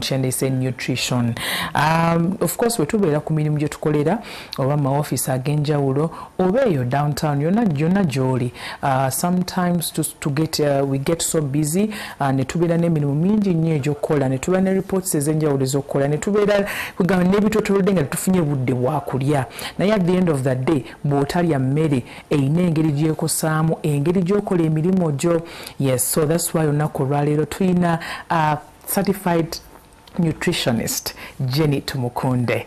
Say nutrition. Of course, we tubeera ku mirimu gye tukolera oba ma office ag'enjawulo oba eyo downtown yonna gy'oli. Sometimes to get we get so busy ne tubeera n'emirimu mingi nnyo egy'okukola ne tubeera ne reports ez'enjawulo ez'okukola ne tubeera kugamba n'ebitotolodde nga tufunye budde bwa kulya naye at the end of the day bw'otalya mmere eyina engeri gy'ekosaamu engeri gy'okola emirimu gyo. Yes, so that's why olunaku olwaleero tulina certified nutritionist Jenny Tumukunde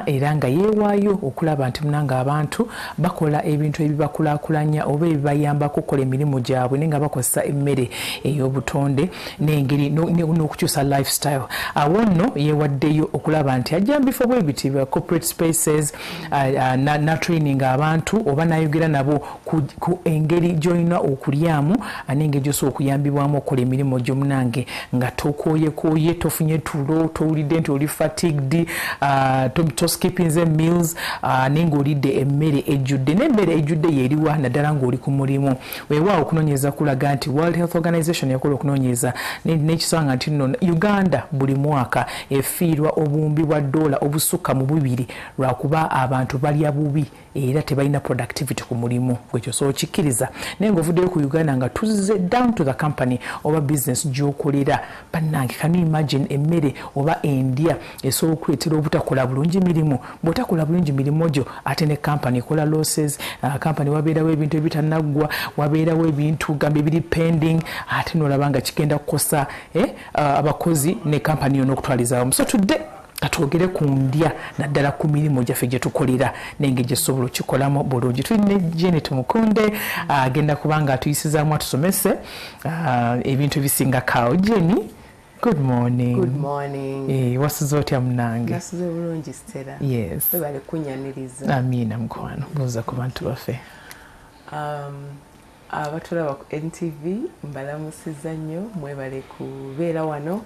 era nga yeewaayo okulaba nti munanga abantu bakola ebintu ebibakulaakulanya oba ebibayambako okukola emirimu gyabwe naye nga bakozesa emmere ey'obutonde n'engeri n'okukyusa lifestyle. Awo nno yeewaddeyo okulaba nti ajjambifo bwe biti corporate spaces na training abantu oba n'ayogera nabo ku engeri gy'olina okulyamu n'engeri gy'osobola okuyambibwamu okukola emirimu gyo munange nga tokooyekooye tofunye tulo towulidde nti oli fatigued toskippinze meals naye ng'olidde emmere ejjudde n'emmere ejjudde yeeriwa naddala ng'oli ku mulimu. Weewaawo okunoonyereza kulaga nti World Health Organization yakola okunoonyereza n'ekisanga nti nno Uganda buli mwaka efiirwa obuwumbi bwa $2 obusukka mu 2 lwakuba abantu balya bubi era tebalina productivity ku mulimu gwekyo so okikkiriza naye ng'ovuddeyo ku Uganda nga tuzze down to the company oba business gy'okolera bannange can you imagine emmere oba endya esobola okuleetera obutakola bulungi mirimu bw'otakola bulungi mirimu gyo ate ne company ekola losses company wabeerawo ebintu ebitanaggwa wabeerawo ebintu gambe biri pending ate n'olaba nga kigenda kukosa abakozi ne company yonna okutwalizaawo. So today katwogere ku ndya naddala ku mirimu gyaffe gye tukolera n'engeri gye tusobola okikolamu bulungi. Tulina Jenny Tumukunde agenda kubanga atuyisizaamu atusomese ebintu ebisinga kaawo. Jenny, good morning. Good morning. Wasuze otya munange? Nasuze bulungi Stella. Yes. Webale kunyaniriza. Amiina mukwano. Buuza ku bantu baffe. Abatulaba ku NTV mbalamusizza nnyo mwebale kubeera wano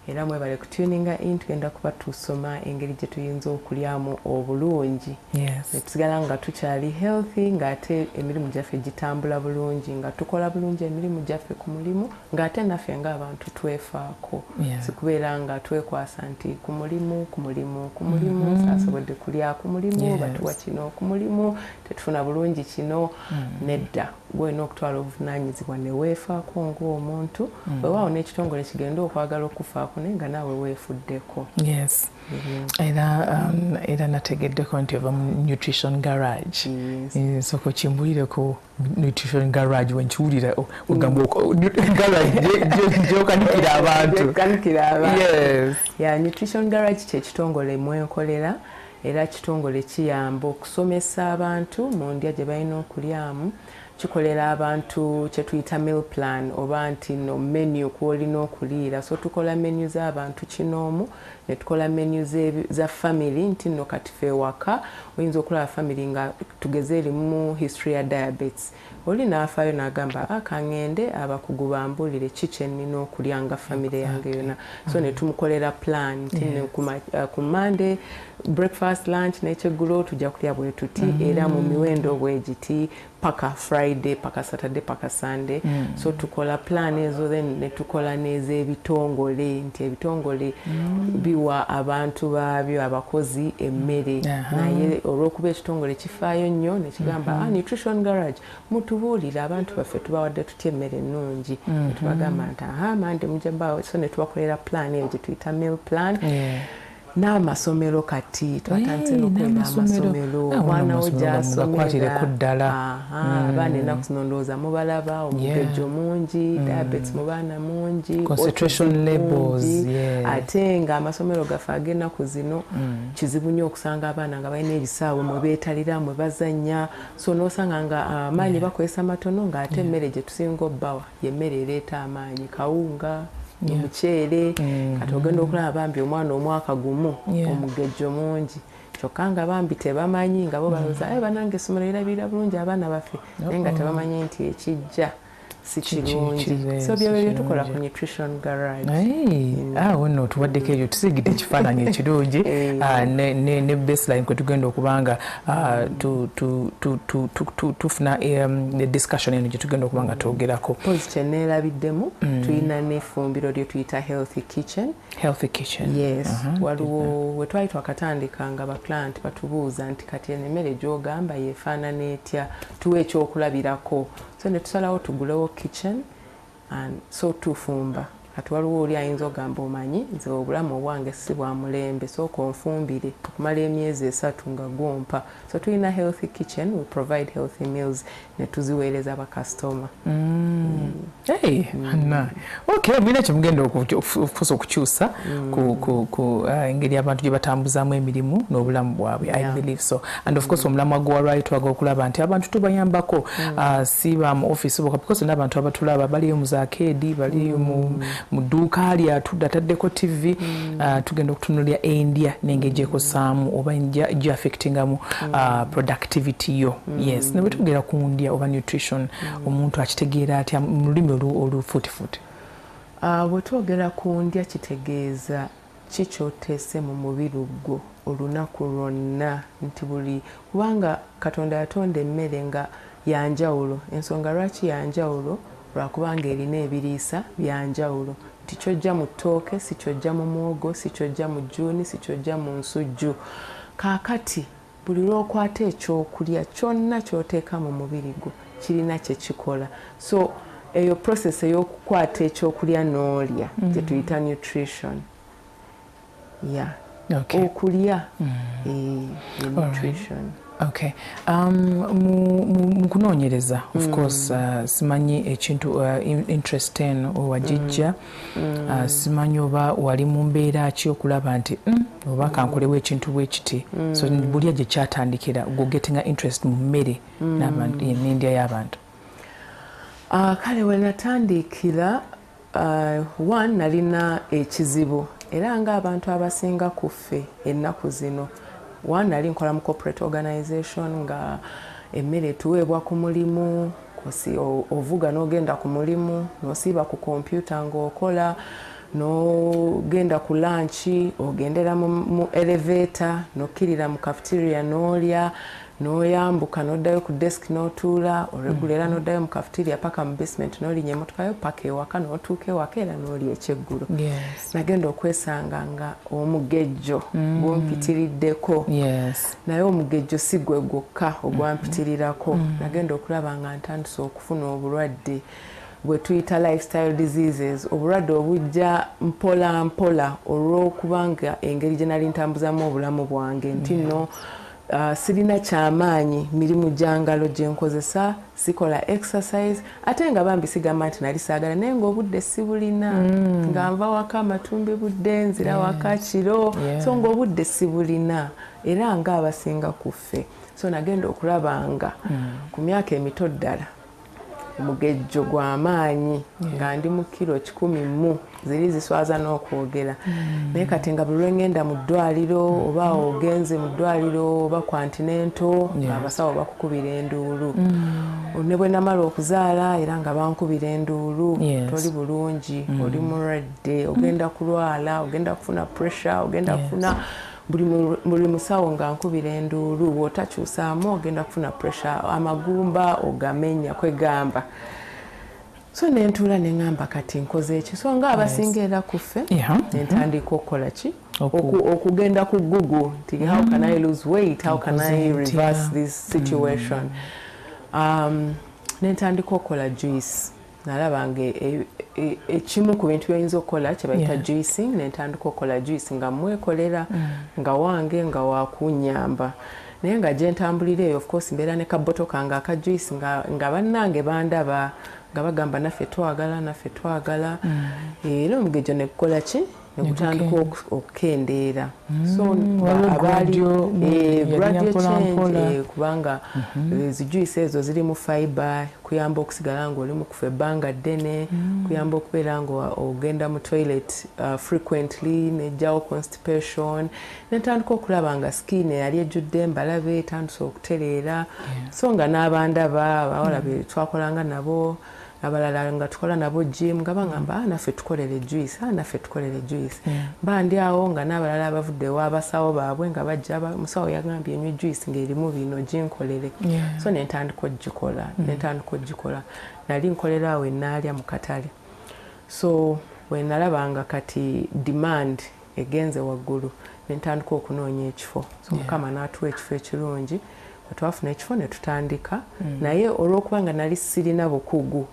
era mwebale kutuninga in tugenda kuba tusoma engeri gye tuyinza okulyamu obulungi. Yes. Netusigala nga tukyali healthy ng'ate emirimu gyaffe gitambula bulungi nga tukola bulungi emirimu gyaffe ku mulimu ng'ate naffe ng'abantu twefaako. Sikubeera nga twekwasa nti ku mulimu saasobodde kulya ku mulimu batuwa kino ku mulimu tetufuna bulungi kino nedda gwena okutwala obuvunaanyizibwa ne weefaako ng'omuntu weewaawo n'ekitongole kigenda okwagala okufaako naye nga naawe weefuddeko. Yes. Era nategeddeko nti ova mu Nutrition Garage. Soko kimbulire ku Nutrition Garage wenkiwulira ogamba garage gyokanikira abantu. Yes. Ya Nutrition Garage kyekitongole mwenkolera era kitongole kiyamba okusomesa abantu mu ndya gye balina okulyamu. Kikolera abantu kye tuyita meal plan oba nti no menu kwolina okuliira. So tukola menu z'abantu kinoomu ne tukola menu za family nti no kati ffe waka oyinza okulaba family nga tugeze erimu history ya diabetes oli n'afaayo n'agamba akangende abakugu bambulire kiki nnina okulya nga family yange yonna. So ne tumukolera plan nti ku Monday breakfast lunch n'ekyeggulu tujja kulya bwe tuti era mu miwendo bwe giti paka Friday paka Saturday paka Sunday. So tukola plan ezo then ne tukola n'ez'ebitongole nti ebitongole biwa abantu baabyo abakozi emmere naye olw'okuba ekitongole kifaayo nnyo ne kigamba Nutrition Garage mutubuulire abantu baffe tubawadde tutya emmere ennungi tubagamba nti mande mujja mbaawo. So ne tubakolera plan eyo gye tuyita meal plan. N'amasomero kati twatandise n'okukolera amasomero omwana wo gy'asomera abaana ennaku zino ndowooza mubalaba omugejjo mungi diabetes mu baana mungi concentration levels ate ng'amasomero gaffe ag'ennaku zino kizibu nnyo okusanga abaana nga balina ebisaawe mwe beetalira mwe bazannya. So n'osanga nga amaanyi bakozesa matono ng'ate emmere gye tusinga obbawa y'emmere ereeta amaanyi kawunga omuceere kati ogenda okulaba bambi omwana omwaka gumu omugejjo mungi kyokka nga bambi tebamanyi nga bo balowooza banange essomero lirabirira bulungi abaana baffe naye nga tebamanyi nti ekijja si kirungi. So byo tukola ku Nutrition Garage. Wano otuwaddeko ebyo tusigidde ekifaananyi ekirungi ne baseline kwe tugenda okubanga tufuna discussion eno gye tugenda okubanga twogerako. Pozi kye neerabiddemu tulina n'effumbiro lye tuyita Healthy Kitchen. Healthy Kitchen. Yes. Waliwo we twali twakatandika nga ba client batubuuza nti kati emmere gy'ogamba yeefaanana etya, tuwe ekyokulabirako. So ne tusalawo tugulewo kitchen and so tufumba. Kati waliwo oli ayinza ogamba omanyi nze obulamu obwange si bwa mulembe sooka onfumbire okumala emyezi 3 nga gwompa. So tulina Healthy Kitchen, we provide healthy meals ne tuziweereza abakasitoma. Okay, mwina kyemugenda okufuza okukyusa ku engeri abantu gye batambuzaamu emirimu n'obulamu bwabwe. I believe so. And of course omulamwa gwa right wag'okulaba nti abantu tubayambako si ba mu office boka because n'abantu abatulaba baliyo mu zakeedi baliyo mu dduuka ali ataddeko TV tugenda okutunulira India n'engeri gy'ekosaamu oba gye-affectingamu productivity yo. Yes, ne bwe tugera ku ndya oba nutrition omuntu akitegeera atya mu lulimi olufuutifuuti? Bwe twogera ku ndya kitegeeza kikyoteese mu mubiri gwo olunaku lwonna nti buli kubanga Katonda yatonda emmere nga yanjawulo. Ensonga lwaki yanjawulo lwakubanga erina ebiriisa byanjawulo. Nti kyojja mu ttooke si kyojja mu muwogo si kyojja mu jjuuni si kyojja mu nsujju. Kaakati buli lw'okwata ekyokulya kyonna ky'oteeka mu mubiri gwo kirina kye kikola. So eyo process ey'okukwata ekyokulya n'olya gye tuyita nutrition. Okulya nutrition. Okay. Mu kunoonyereza of course simanyi ekintu interesting owagijja simanyi oba wali mu mbeera ki okulaba nti oba kankolewo ekintu bwe kiti so buli gye kyatandikira go getting interest mu mmere n'endya y'abantu. Kale we natandikira one nalina ekizibu era ng'abantu abasinga ku ffe ennaku zino. One nali nkola mu corporate organization nga emmere tuweebwa ku mulimu ovuga n'ogenda ku mulimu n'osiiba ku kompyuta ng'okola n'ogenda ku lanchi ogendera mu elevator n'okkirira mu cafeteria n'olya n'oyambuka n'oddayo ku desk n'otuula oregulera n'oddayo mu cafeteria paka mu basement n'olinya emmotoka yo paka ewaka n'otuuka ewaka era n'olya ekyeggulo. Nagenda okwesanga nga omugejjo gwompitiriddeko naye omugejjo si gwe gwokka ogwampitirirako. Nagenda okulaba nga ntandise okufuna obulwadde bwe tuyita lifestyle diseases, obulwadde obujja mpola mpola olw'okubanga engeri gye nali ntambuzamu obulamu bwange nti nno sirina kyamaanyi mirimu gyangalo gye nkozesa sikola exercise ate nga bambi sigamba nti nali saagala naye ng'obudde sibulina nga nva waka amatumbi budde nzira waka kiro so ng'obudde sibulina era nga abasinga ku ffe. So nagenda okulaba nga ku myaka emito ddala omugejjo gw'amaanyi nga ndi mu kiro 100 ziri ziswaza n'okwogera naye kati nga buli lwengenda mu ddwaliro oba ogenze mu ddwaliro oba Continental abasawo bakukubira enduulu ne bwe namala okuzaala era nga bankubira enduulu toli bulungi oli mulwadde ogenda kulwala ogenda kufuna pressure ogenda kufuna buli musawo nga nkubira enduulu bw'otakyusaamu ogenda kufuna pressure amagumba ogamenya kwegamba. So nentuula ne ngamba kati nkoze eki so nga abasinga era ku ffe nentandika okukola ki okugenda ku Google nti how can I lose weight, how can I reverse this situation. Nentandika okukola juice nalaba nga ekimu ku bintu by'oyinza okukola kye bayita juicing nentandika okukola juice nga mwekolera nga wange nga wakunyamba naye nga gye ntambulira eyo of course mbeera ne kaboto kange aka juice nga bannange bandaba nga bagamba naffe twagala era omugejjo ne kukola ki nekutandika okukendeera so abaali graduate change kubanga zijuice ezo ziri mu fiber kuyamba okusigala nga oli mu kufa ebbanga ddene kuyamba okubeera nga ogenda mu toilet frequently nejjawo constipation netandika okulaba nga skin eyali ejjudde embalabe etandise okutereera so nga n'abandaba abawala be twakolanga nabo abalala nga tukola nabo gym nga bangamba naffe tukolere juice naffe tukolere juice bandi awo nga n'abalala abavuddewo abasawo baabwe nga bajja musawo yagambye enywe juice ng'erimu bino ginkolere so nentandika ogikola nali nkolera awo enaalya mu katale so wenalabanga kati demand egenze waggulu nentandika okunoonya ekifo so mukama n'atuwa ekifo ekirungi twafuna ekifo ne tutandika naye olw'okuba nga nali sirina bukugu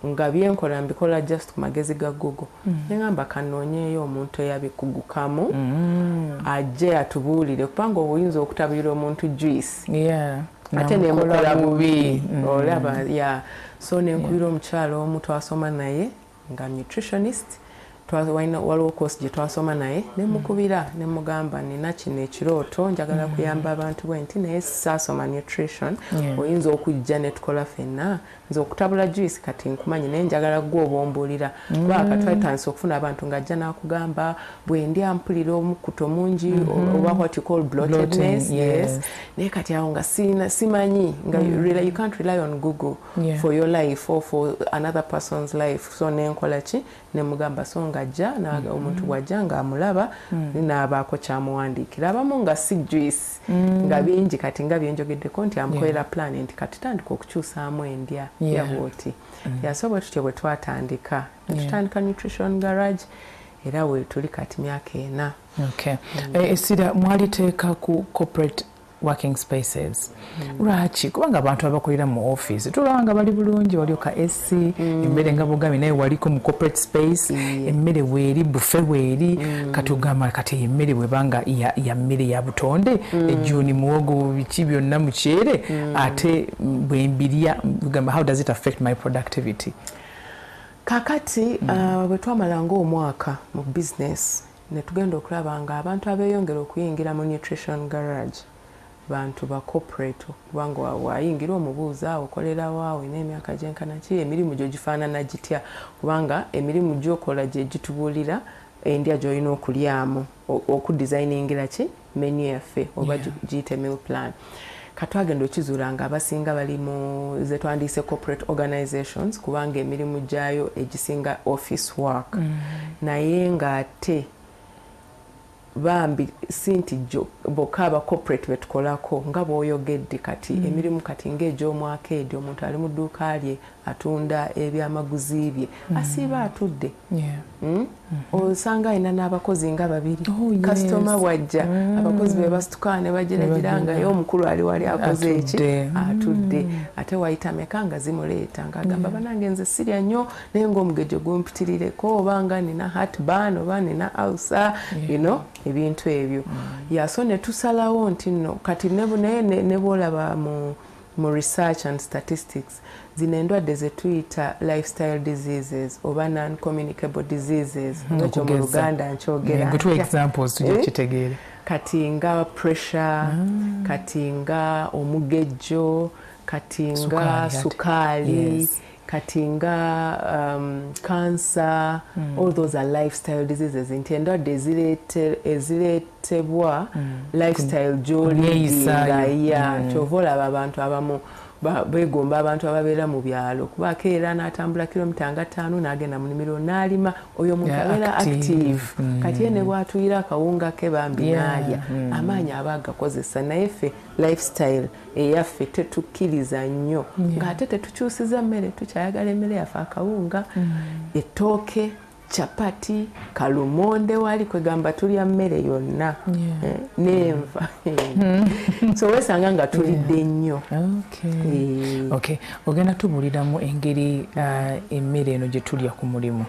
nga byenkola mbikola just ku magezi ga Google nengamba kanoonyeeyo omuntu eyabikugukamu ajje atubuulire kubanga obuyinza okutabulira omuntu juice ate nemukola bubi olaba so nenkubira omukyalo omu twasoma naye nga nutritionist waliwo course gye twasoma naye nemukubira nemugamba nina kino ekirooto njagala kuyamba abantu bwenti naye saasoma nutrition oyinza okujja netukola ffenna nze okutabula juice kati nkumanyi naye njagala gwe obombuulira kuba katwetandisa okufuna abantu ng'ajja n'akugamba bwe ndi ampulira omukuto mungi oba what you call bloatedness naye kati awo nga simanyi nga you can't rely on Google for your life or for another person's life so nenkola ki nemugamba so ng'ajja omuntu bw'ajja ng'amulaba n'abaako kyamuwandiikira abamu nga si juice nga bingi kati nga byenjogeddeko nti amukolera plan nti kati tandika okukyusaamu endya yabwoti yasobola tutyo bwe twatandika tutandika nutrition garage era we tuli kati myaka 4 essira mwaliteeka ku corporate working spaces lwaki kubanga abantu abakolera mu office tulabanga bali bulungi walioka AC emmere nga bugami naye waliko mu corporate space emmere weeri bufe weeri katugamba kati emmere bwebanga ya mmere ya butonde ejjuni muwogo biki byonna mukyere ate bwembirya bugamba how does it affect my productivity kakati bwe twamalanga omwaka mu business ne tugenda okulaba nga abantu abeeyongera okuyingira mu nutrition garage bantu ba corporate kubanga wayingira omubuuza okolera waawe n'emyaka gyenkana ki emirimu gyo gifaanana gitya kubanga emirimu gyokola gye gitubuulira endya gy'olina okulyamu okudesigningira ki menu yaffe oba giyite meal plan katwagenda okizuula nga abasinga bali mu ze twandiise corporate organizations kubanga emirimu gyayo egisinga office work naye ng'ate bambi sinti bokka aba corporate betukolako nga bw'oyogedde kati emirimu kati ng'egy'omwaka edyo omuntu ali mu dduuka lye atunda ebyamaguzi bye asiiba atudde osanga alina n'abakozi nga babiri kasitoma bwajja abakozi be basituka ne bagiragira nga ye omukulu ali wali akoze eki atudde ate wayita meka nga zimuleeta ng'agamba banange nze sirya nnyo naye ng'omugejo gumpitirireko oba nga nina heartburn oba nina ulcer ebintu ebyo yaso ne tusalawo nti nno kati naye ne bw'olaba mu research and statistics zino endwadde ze tuyita lifestyle diseases oba non-communicable diseases ng'ekyo mu Luganda nkyogera kati nga pressure kati nga omugejjo kati nga sukaali kati nga cancer all those are lifestyle diseases nti endwadde ezireetebwa lifestyle gy'olidinga kyova olaba abantu abamu begomba abantu ababeera mu byalo kubaako era n'atambula kilomita nga 5 n'agenda mu nnimiro n'alima oyo omuntu abeera active kati ye ne bw'atuyira akawunga ke bambi n'alya amaanyi aba agakozesa naye ffe lifestyle eyaffe tetukkiriza nnyo ng'ate tetukyusiza mmere tukyayagala emmere yaffe akawunga ettooke chapati kalumonde wali kwegamba tulya mmere yonna nenva so wesanga nga tulidde nnyo ogenda tubuuliramu engeri emmere eno gye tulya ku mulimu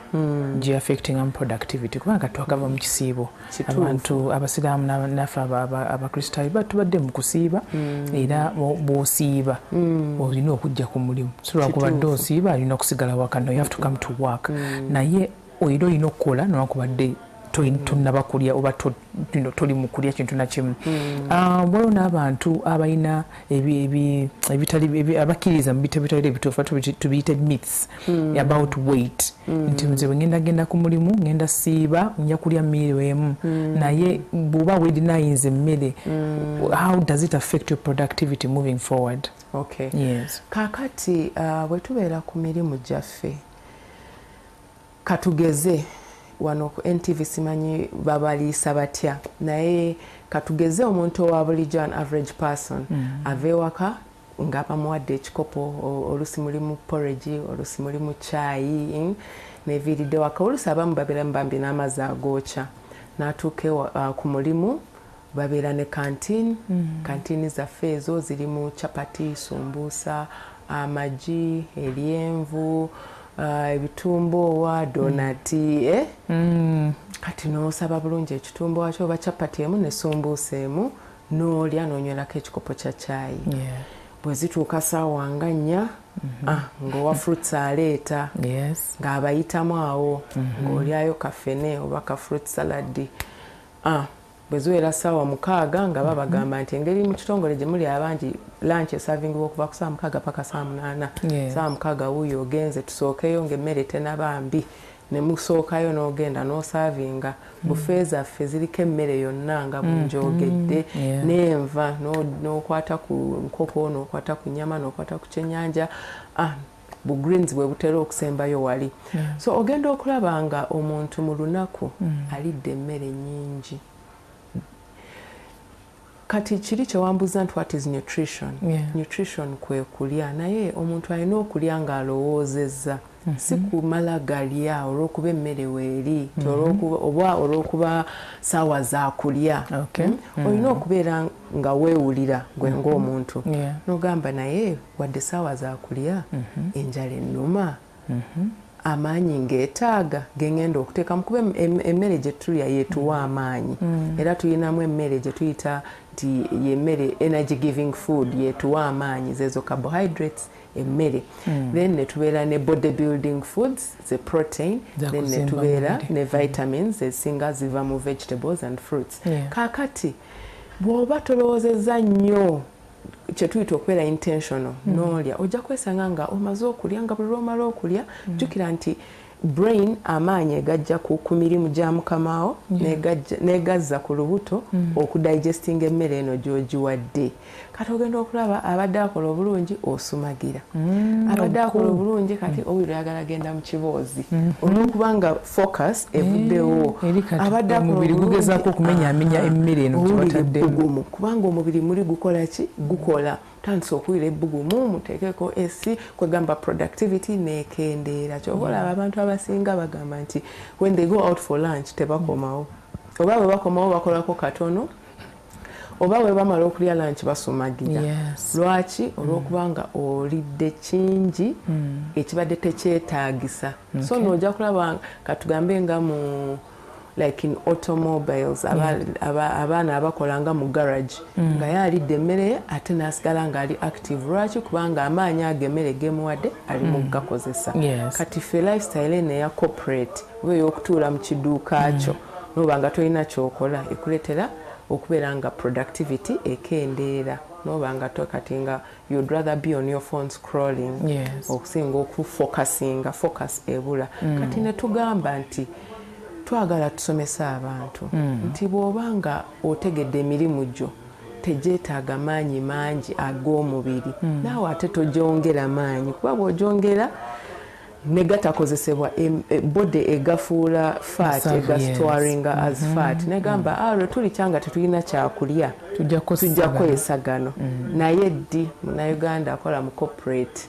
gye affecting am productivity kubanga twakava mu kisiibo abantu abasiraamu naffe abakristaayo batubadde mu kusiiba era bw'osiiba olina okujja ku mulimu so lwakubadde osiiba alina okusigala waka no you have to come to work naye oyina okukola nowakubadde tonaba kulya oba toli mu kulya kintu na kimu. Waliwo n'abantu abalina abakkiriza mu bitali ebituufu tubiyita myths about weight. Nti nze bwe ngenda ku mulimu ngenda siiba nja kulya mmiro emu naye bw'oba weedinayinza emmere, how does it affect your productivity moving forward? Okay. Yes. Kakati bwe tubeera ku mirimu gyaffe katugeze wano ku NTV simanyi babaliisa batya naye katugeze omuntu owa bulijjo an average person ava ewaka nga bamuwadde ekikopo olusi mulimu porridge olusi mulimu chaayi neviiridde waka olusi abamu babeera mbambi n'amazzi agookya n'atuuka ku mulimu babeera ne kantiini zaffe ezo zirimu chapati, sumbusa, amagi, eryenvu, ebitumboowa, donati kati n'osaba bulungi ekitumboowa kyo oba chapati emu ne sumbusa emu n'olya n'onywerako ekikopo kya chaayi. Bwe zituuka ssaawa nga 4 ng'owa fruits aleeta ng'abayitamu awo ng'olyayo kafene oba ka fruit salad. Bwe ziwera ssaawa 6 nga babagamba nti engeri mu kitongole gye muli abangi lunch esavingibwa okuva ku ssaawa 6 paka ssaawa 8. Ssaawa 6 wuuyo ogenze tusookeyo ng'emmere tenaba mbi ne musookayo n'ogenda n'osavinga buffet zaffe ziriko emmere yonna nga bunjogedde n'enva n'okwata ku nkoko n'okwata ku nnyama n'okwata ku kyennyanja bu greens bwe butera okusembayo wali. So ogenda okulaba nga omuntu mu lunaku alidde emmere nnyingi. Kati kiri kyewambuza nti what is nutrition? Nutrition kwe kulya naye omuntu alina okulya ng'alowoozezza si kumala galya olw'okuba emmere weeri oba olw'okuba ssaawa za kulya. Olina okubeera nga weewulira gwe ng'omuntu n'ogamba naye wadde ssaawa za kulya enjala ennuma amaanyi ngeetaaga gengenda okuteekamu kuba emmere gye tulya yeetuwa amaanyi era tulinamu emmere gye tuyita nti yemmere energy giving food yeetuwa amaanyi zezo carbohydrates emmere then netubeera ne body building foods ze protein then netubeera ne vitamins ezisinga ziva mu vegetables and fruits. Kaakati bw'oba tolowoozezza nnyo kyetuyita okubeera intentional n'olya ojja kwesanga nga omaze okulya nga buli lw'omala okulya jjukira nti brain amaanyi egajja ku mirimu gya mukamaawo negazza ku lubuto okudigestinga emmere eno gy'ogiwadde. Kati ogenda okulaba abadde akola obulungi osumagira abadde akola obulungi kati owulira oyagala agenda mu kiboozi olw'okubanga focus evuddewo abadde akola gugezaako okumenyaamenya emmere eno gy'obataddeemu kubanga omubiri muli gukola ki gukola tandise okuwira ebbugumu muteekeko esi kwegamba productivity nekendeera. Kyova olaba abantu abasinga bagamba nti when they go out for lunch tebakomawo oba bwe bakomawo bakolako katono oba bwe bamala okulya lunch basumagira. Lwaki? Olw'okubanga olidde kingi ekibadde tekyetaagisa. So n'ojja kulaba katugambe nga mu like in automobiles abaana abakola nga mu garage nga yalidde emmere ate n'asigala ng'ali active. Lwaki? Kubanga amaanyi ag'emmere gemuwadde ali mu gakozesa. Kati ffe lifestyle eno eya corporate oba ey'okutuula mu kiduuka kyo n'oba nga tolina kyokola ekuleetera okubeera nga productivity ekendeera n'oba nga kati nga you'd rather be on your phone scrolling okusinga okufocusinga focus ebula. Kati ne tugamba nti twagala tusomese abantu nti bw'oba nga otegedde emirimu gyo tegyetaaga maanyi mangi ag'omubiri naawe ate togyongera maanyi kuba bw'ogyongera negatakozesebwa body egafuula fat egasitwaringa as fat negamba lwe tulikyanga tetulina kyakulya tujja kwesa gano naye ddi munauganda akola mu corporate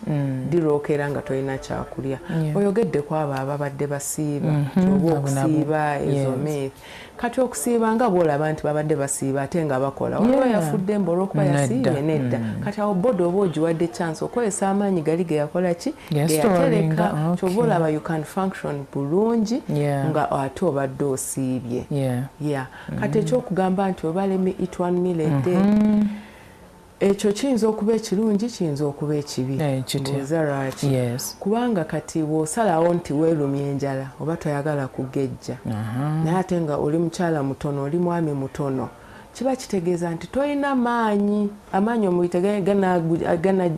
dirokera nga tolina kyakulya. Oyogedde ku abo ababadde basiiba oba okusiiba ezo meethi kati okusiiba nga bw'olaba nti babadde basiiba ate nga bakola olaba yafudde mba olw'okuba yasiibye nedda kati awo body oba ogiwadde chance okozesa amaanyi gali ge yakola ki geyatereka kyova olaba you can function bulungi nga ate obadde osiibye. Kati ekyokugamba nti oba lemme eat 1 meal a day ekyo kiyinza okuba ekirungi kiyinza okuba ekibi yes. kubanga kati bw'osalawo nti weerumya enjala oba toyagala kugejja naye ate nga oli mukyala mutono oli mwami mutono kiba kitegeeza nti tolina maanyi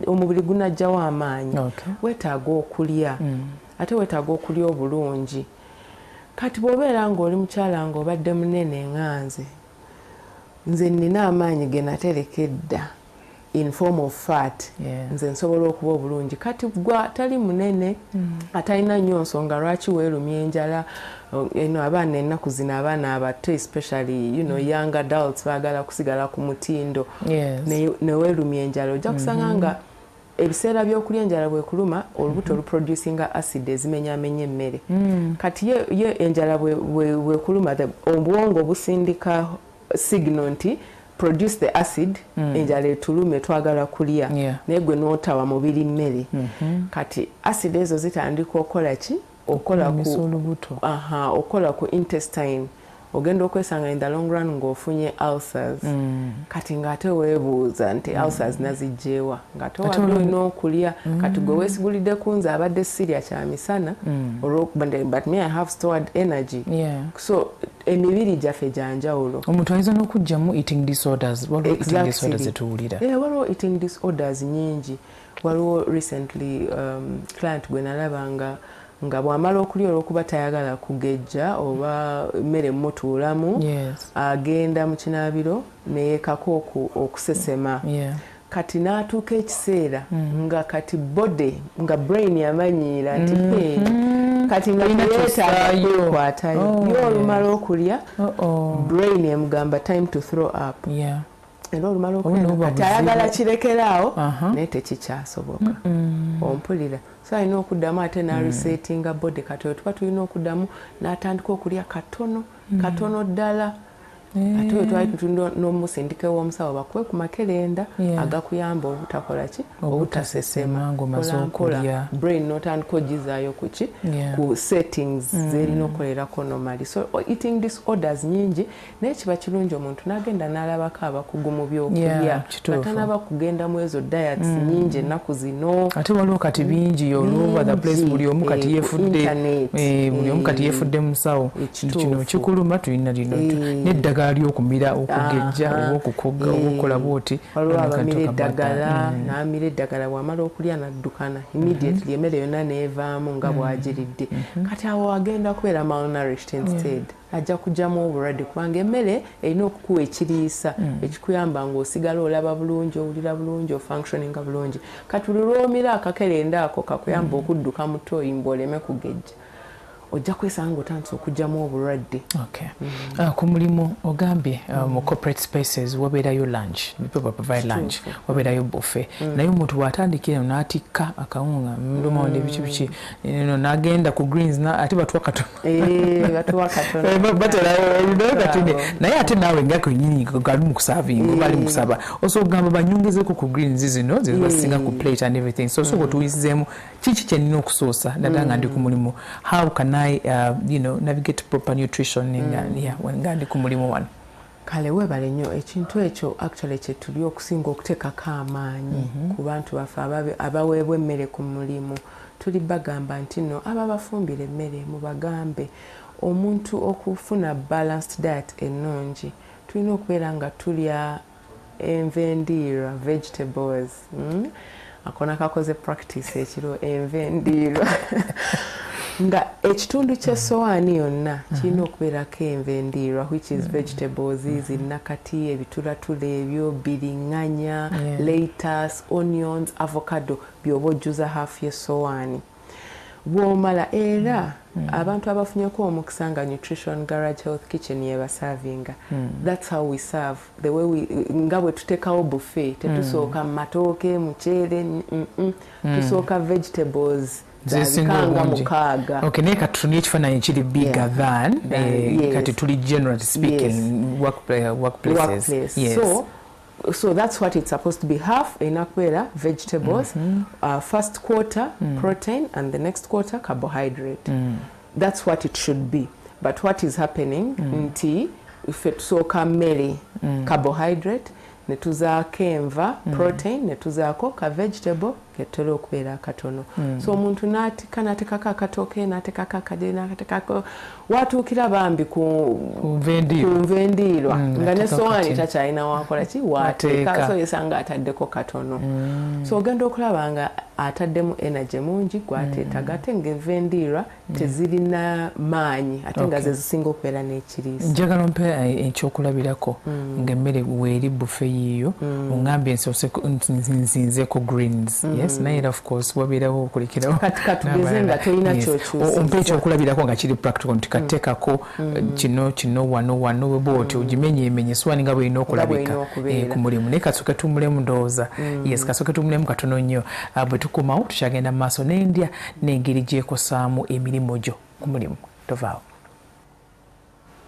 omubiri gunajjawo amaanyi weetaaga okulya ate weetaaga okulya obulungi kati bw'obeera ng'oli mukyala ng'obadde munene nganze nze nina amaanyi ge naterekedda in form of fat nze nsobola okuba obulungi kati gwa tali munene atalina nnyo nsonga lwaki weerumya enjala abaana ennaku zino abaana abato especially young adults baagala kusigala ku mutindo neweerumya enjala ojja kusanga nga ebiseera by'okulya enjala bwekuluma olubuto luproducinga acid ezimenyamenya emmere kati ye enjala bwekuluma obwongo busindika signal nti produce the acid enjala etulume twagala kulya naye gwe n'otawa mubiri mmere kati acid ezo zitandika okola ki okola ku intestine ogenda okwesanga in the long run ng'ofunye ulcers kati ng'ate weebuuza nti ulcers nazijjeewa ng'ate wadde olina okulya kati gwe weesigulidde ku nze abadde sirya kya misana but me I have stored energy so emibiri gyaffe gya njawulo omuntu ayinza n'okugyamu eating disorders waliwo eating disorders zetuwulira waliwo eating disorders nyingi waliwo recently client gwe nalaba nga bw'amala okulya olw'okuba tayagala kugejja oba mmere mutuulamu agenda mu kinaabiro neyeekako okusesema kati n'atuuka ekiseera nga kati body nga brain yamanyiira nti kati nga yeetaaga kwekwatayo yo olumala okulya brain emugamba time to throw up era olumala okulya kati ayagala kirekeraawo naye tekikyasoboka ompulira so alina okuddamu ate naresettinga body kati oyo tuba tulina okuddamu n'atandika okulya katono ddala ate oyo twali tutunda n'omusindike w'omusawo bakuwe ku makerenda agakuyamba obutakola ki obutasesema ng'omaze okulya brain n'otandika ogizaayo ku ki ku settings zerina okukolerako normally so eating disorders nyingi naye kiba kirungi omuntu n'agenda n'alabako abakugu mu byokulya natanaba kugenda mu ezo diets nyingi ennaku zino ate waliwo kati bingi all over the place buli omu kati yeefudde musawo kino kikuluma tulina lino n'eddagala ly'okumira okugejja oba okukogga oba okukola bwoti n'amira eddagala bw'amala okulya n'addukana immediately emmere yonna neevaamu nga bw'agiridde kati awo agenda kubeera malnourished instead ajja kugyamu obulwadde kubanga emmere erina okukuwa ekiriisa ekikuyamba ng'osigala olaba bulungi owulira bulungi ofunctioninga bulungi kati buli lw'omira akakerenda ako kakuyamba okudduka mu tooyi mbw'oleme kugejja ojja kwesanga otandise okugyamu obulwadde ku mulimu ogambye mu corporate spaces wabeerayo lunch people provide lunch wabeerayo buffet naye omuntu bw'atandikira n'atikka akawunga lumonde biki n'agenda ku greens ate batuwa katono naye ate naawe nga kwenyini gali mu kusavinga oba ali mu kusaba osobola okugamba banyongezeko ku greens zino zebasinga ku plate and everything so osobola otuwisizeemu kiki kyenina okusoosa naddala nga ndi ku mulimu how can I navigate proper nutrition nga ndi ku mulimu wano kale weebale nnyo ekintu ekyo actually kyetuli okusinga okuteekako amaanyi ku bantu baffe abaweebwa emmere ku mulimu tuli bagamba nti no ababafumbira emmere mubagambe omuntu okufuna balanced diet ennungi tulina okubeera nga tulya enva endiirwa vegetables akona kakoze practice ekiro enva endiirwa nga ekitundu ky'essowaani yonna kirina okubeerako enva endiirwa which is vegetables zinnakati ebitulatula ebyo biriŋŋanya lettuce onions avocado byoba ojjuza half y'essowaani bw'omala era abantu abafunyeko omukisa nga nutrition garage health kitchen yebasavinga that's how we serve the way nga bwe tuteekawo buffet tetusooka matooke muceere tusooka vegetables zabikanga mukaaga naye kati tutunye ekifaananyi kiri bigger than kati tuli generally speaking workplaces so that's what it's supposed to be half enakubeera vegetables first quarter protein and the next quarter carbohydrate that's what it should be but what is happening nti ife tusooka mmere carbohydrate ne tuzaako enva protein ne tuzaako ka vegetable ketera okubeera akatono so omuntu n'atekako akatooke n'atekako akade n'atekako watuukira bambi ku nva endiirwa nga ne sowaani takyalina wakola ki wateeka so yesanga ataddeko katono so ogenda okulaba nga ataddemu energy mungi gwateetaga ate ng'enva endiirwa tezirina maanyi ate nga ze zisinga okubeera n'ekiriisa. Njagala ompe ekyokulabirako ng'emmere weeri bufe yiiyo ongambye nzinzeeko greens yes naye era of course wabeerawo okulekerawo kati katugeze nga tolina kyokyusa ompe ekyokulabirako nga kiri practical nti kateekako kino wano bw'otyo ogimenyeemenye essowaani nga bw'erina okulabika ku mulimu naye kasooke tumulemu ndowooza yes kasooke tumulemu katono nnyo bwe tukomawo tukyagenda mu maaso n'endya n'engeri gy'ekosaamu emirimu gyo ku mulimu tovaawo.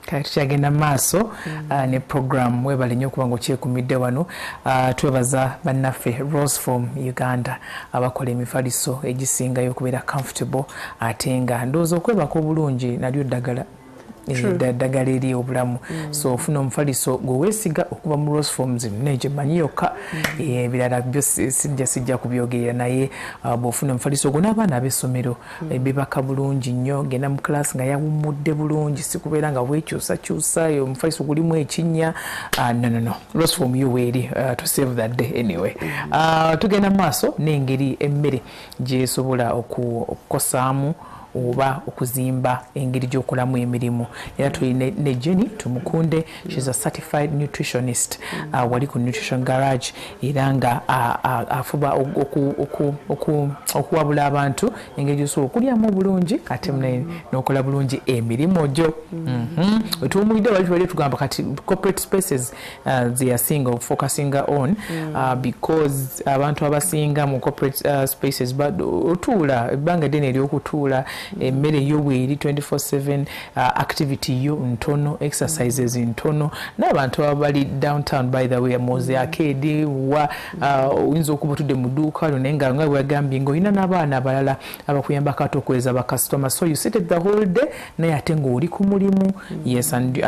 Kati tukyagenda mu maaso ne program webale nnyo okuba ng'okyekumidde wano twebaza bannaffe Roseform Uganda abakola emifaliso egisingayo okubeera comfortable ate nga ndowooza okwebaka obulungi nalyo ddagala eddagala eri obulamu so ofuna omufaliso gwe weesiga okuva mu Roseform zino gye mmanyi yokka ebirala byo sijja kubyogerera naye bw'ofuna omufaliso ogwo n'abaana ab'essomero bebaka bulungi nnyo genda mu class nga yawummudde bulungi si kubeera nga weekyusakyusa omufaliso gulimu ekinnya no Roseform yo weeri to save that day anyway. Tugenda mu maaso n'engeri emmere gyesobola okukosaamu oba okuzimba engeri gy'okolamu emirimu era tuli ne Jenny Tumukunde, she's a certified nutritionist wali ku Nutrition Garage era nga afuba okuwabula abantu engeri gy'osobola okulyamu obulungi ate n'okola bulungi emirimu gyo. Wetuwumulidde wali tugamba kati corporate spaces ze yasinga focusinga on because abantu abasinga mu corporate spaces otuula ebbanga ddene ery'okutuula emmere yo bweri 24/7 activity yo ntono exercises ntono n'abantu abali downtown by the way Moze Arcade wa oyinza okuba tudde mu dduuka naye nga bwagambye ng'olina n'abaana abalala abakuyamba kato okweza bakasitoma so you sit the whole day naye ate ng'oli ku mulimu yes and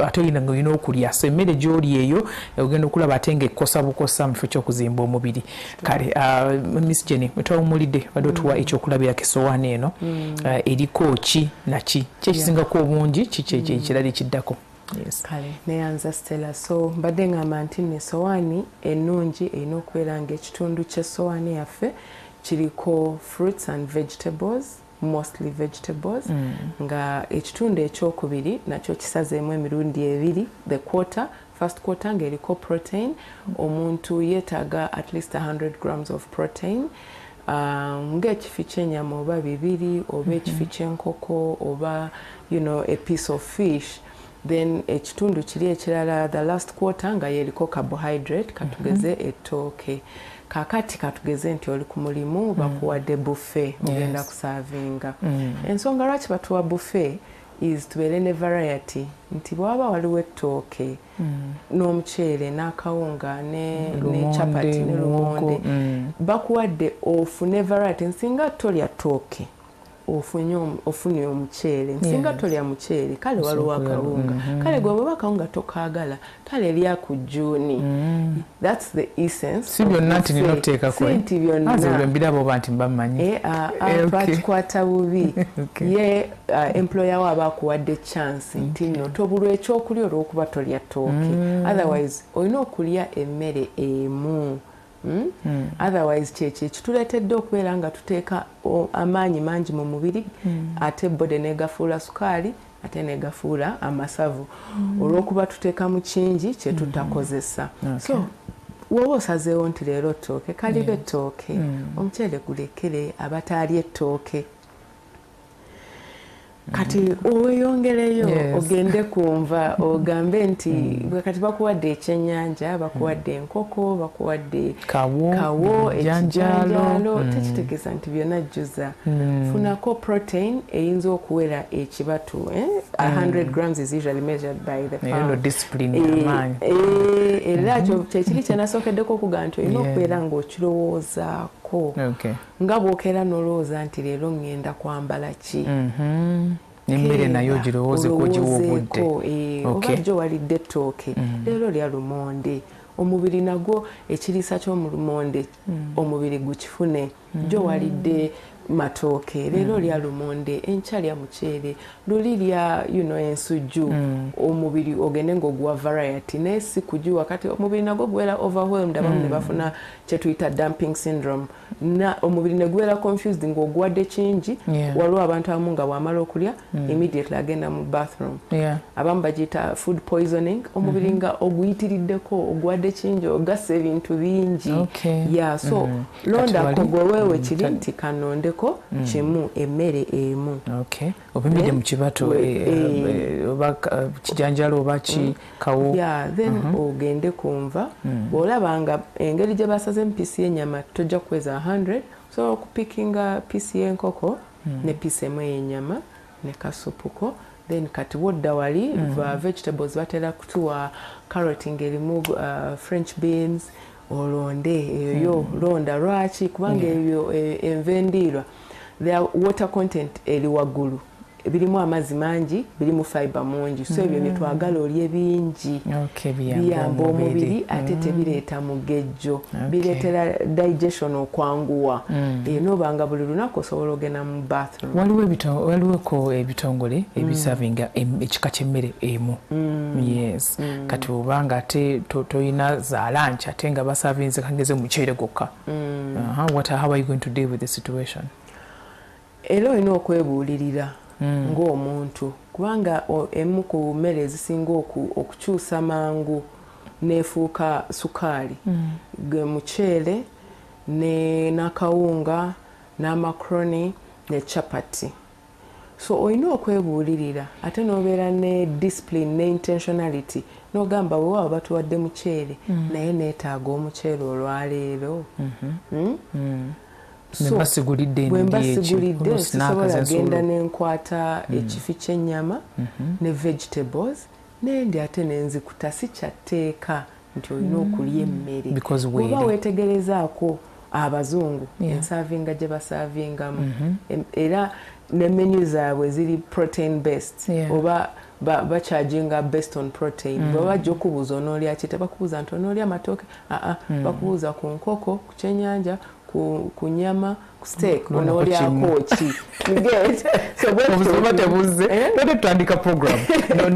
ate olina ng'olina okulya so emmere gy'oli eyo ogenda okulaba ate ng'ekkosa bukosa mu kifo ky'okuzimba omubiri kale Miss Jenny twawumulidde wadde otuwa ekyokulabirako essowaani eno eriko ki naki kyekisingako obungi kiki ekirala ekiddako. Yes. Kale neyanza Stella so mbadde ngamba nti n'essowaani ennungi erina okubeera ng'ekitundu ky'essowaani yaffe kiriko fruits and vegetables mostly vegetables nga ekitundu ekyokubiri nakyo kisazeemu emirundi ebiri the first quarter ng'eriko protein omuntu yeetaaga at least 100 grams of protein ng'ekifi ky'ennyama oba bibiri oba ekifi ky'enkoko oba a piece of fish then ekitundu kiri ekirala the last quarter nga yeriko carbohydrate katugeze ettooke kakati katugeze nti oli ku mulimu bakuwadde buffet ogenda kusavinga ensonga lwaki batuwa buffet is tubeere ne variety nti bwaba waliwo ettooke n'omuceere n'akawunga ne chapati ne lumonde bakuwadde ofune variety nsinga tolya ttooke ofunye omuceere nsinga tolya muceere kale waliwo akawunga kale gwe bw'oba akawunga tokaagala kale lya ku jjuuni that's the essence si byonna nti nina okuteekako nti byonna mbiraba oba nti mbamanyi bakikwata bubi ye employer we aba akuwadde chance nti nno tobulwa ekyokulya olw'okuba tolya ttooke otherwise olina okulya emmere emu otherwise kyekyo ekituleetedde okubeera nga tuteeka amaanyi mangi mu mubiri ate bode negafuula sukaali ate negafuula amasavu olw'okuba tuteeka mu kingi kye tutakozesa so woba osazeewo nti leero ttooke kaliba ettooke omuceere gulekere abataalya ettooke kati oweyongereyo ogende kumva ogambe nti kati bakuwadde ekyennyanja bakuwadde enkoko bakuwadde kawo ekijanjalo tekitegeeza nti byonna jjuza funako protein eyinza okuwera ekibatu 100 grams is usually measured by the pound era kyekiri kyenasookeddeko okugamba nti olina okubeera ng'okirowoozaako nga bw'okeera n'olowooza nti leero ngenda kwambala ki emmere nayo girowoozeko giwa obudde oba jjo walidde ettooke leero lya lumonde omubiri nagwo ekirisa ky'omulumonde omubiri gukifune jo walidde matooke leero lya lumonde enkya lya muceere luli lya ensujju omubiri ogende ng'oguwa variety naye si kugiwa kati omubiri nagwo gubeera overwhelmed abamu ne bafuna kye tuyita dumping syndrome omubiri ne gubeera confused ng'oguwadde kingi waliwo abantu abamu nga bw'amala okulya immediately agenda mu bathroom abamu bagiyita food poisoning omubiri nga oguyitiriddeko oguwadde kingi ogassa ebintu bingi so londako gweweewe kiri nti kanondeko kimu emmere emu opimidde mu kibato oba kijanjalo oba kikawo then ogende kunva bw'olaba nga engeri gye basazemu piisi y'ennyama tojja kuweza 100 so okupikinga piisi y'enkoko ne piisi emu y'ennyama ne kasupuko then kati wodda wali vegetables batera kutuwa carrot ng'erimu french beans olonde eyo londa lwaki kubanga ebyo envendiirwa their water content eri waggulu birimu amazzi mangi birimu fiber mungi so ebyo bye twagala olye bingi biyamba omubiri ate tebireeta mugejjo bireetera digestion okwanguwa noobanga buli lunaku osobola ogenda mu bathroom waliweko ebitongole ebisavinga ekika ky'emmere emu yes kati obanga ate toyina za lunch ate nga basavinze kangeze muceere gwokka how are you going to deal with the situation? Era olina okwebuulirira ng'omuntu kubanga emu ku mmere ezisinga okukyusa mangu neefuuka sukaali gwe muceere n'akawunga n'amakroni ne chapati so olina okwebuulirira ate n'obeera ne discipline ne intentionality n'ogamba weewaawo batuwadde muceere naye neetaaga omuceere olwaleero bwe mbasigulidde sisobola genda nenkwata ekifi ky'ennyama ne vegetables nendi ate nenzikuta si kyatteeka nti olina okulya emmere oba weetegerezaako abazungu ensaavinga gye basaavingamu era ne menu zaabwe ziri protein based oba bacharginga based on protein bwe bajja okubuuza onoolya ki tebakubuuza nti onoolya matooke bakubuuza ku nkoko ku kyennyanja ku nyama ku steak onoolyako ki obusoba tebuze note tutandika program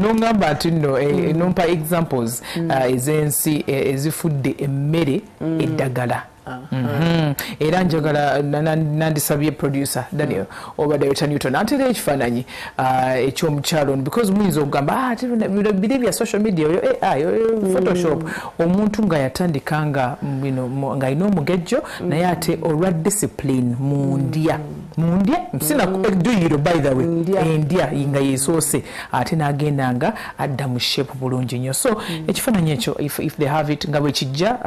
nongamba ati nno nompa examples ez'ensi ezifudde emmere eddagala era njagala nandisabye producer Daniel oba Director Newton atera ekifaananyi ekyomukyalo ono because muyinza okugamba biri bya social media photoshop omuntu nga yatandika nga alina omugejjo naye ate olwa discipline mundya sinakuduyiro by the way endya nga yesoose ate n'agenda nga adda mu shape bulungi nnyo so ekifaananyi ekyo if they have it nga bwe kijja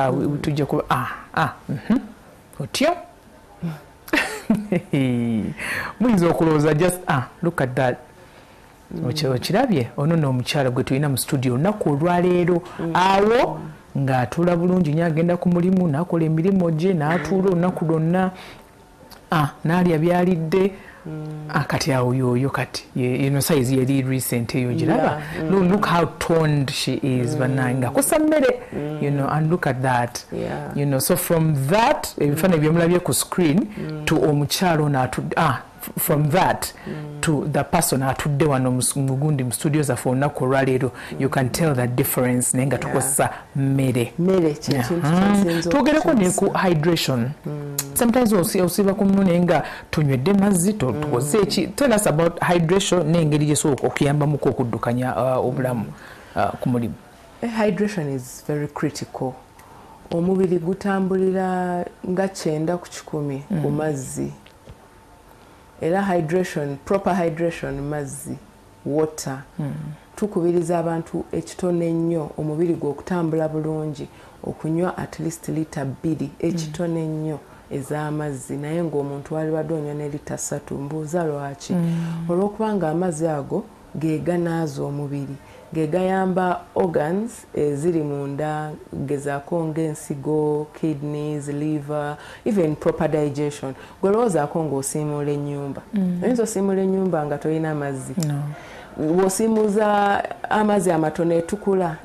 tujja kuba otyo muyinza okulowooza just look at that okirabye ono n'omukyala gwe tulina mu studio olunaku olwaleero awo ng'atuula bulungi nnyo agenda ku mulimu n'akola emirimu gye n'atuula olunaku lwonna n'alya byalidde kati awo yoyo kati size yeri recent eyo giraba look how toned she is bananga kosa mmere and look at that so from that ebifaananyi byemulabye ku screen to omukyalo from that to the person atudde wano mugundi mu studio zaffe olunaku olwaleero you can tell the difference naye nga tukozesa mmere twogereko ne ku hydration sometimes osiba ku muno naye nga tunywedde mazzi tukoze eki tell us about hydration n'engeri gyesobola okuyambamuko okuddukanya obulamu ku mulimu. Hydration is very critical. Omubiri gutambulira nga 9 ku 10 ku mazzi. Era hydration, proper hydration mazzi, water. Tukubiriza abantu ekitone nnyo omubiri gwo okutambula bulungi okunywa at least lita 2 ekitone nnyo ez'amazzi naye ng'omuntu wali badonywa ne lita 3 mbuuza lwaki olw'okubanga amazzi ago ge ganaaza omubiri ge gayamba organs eziri munda gezaako ng'ensigo, kidneys, liver, even proper digestion. Gwe lowoozaako ng'osiimuula ennyumba. Oyinza osiimuula ennyumba nga tolina amazzi. Bw'osiimuuza amazzi amatono etukula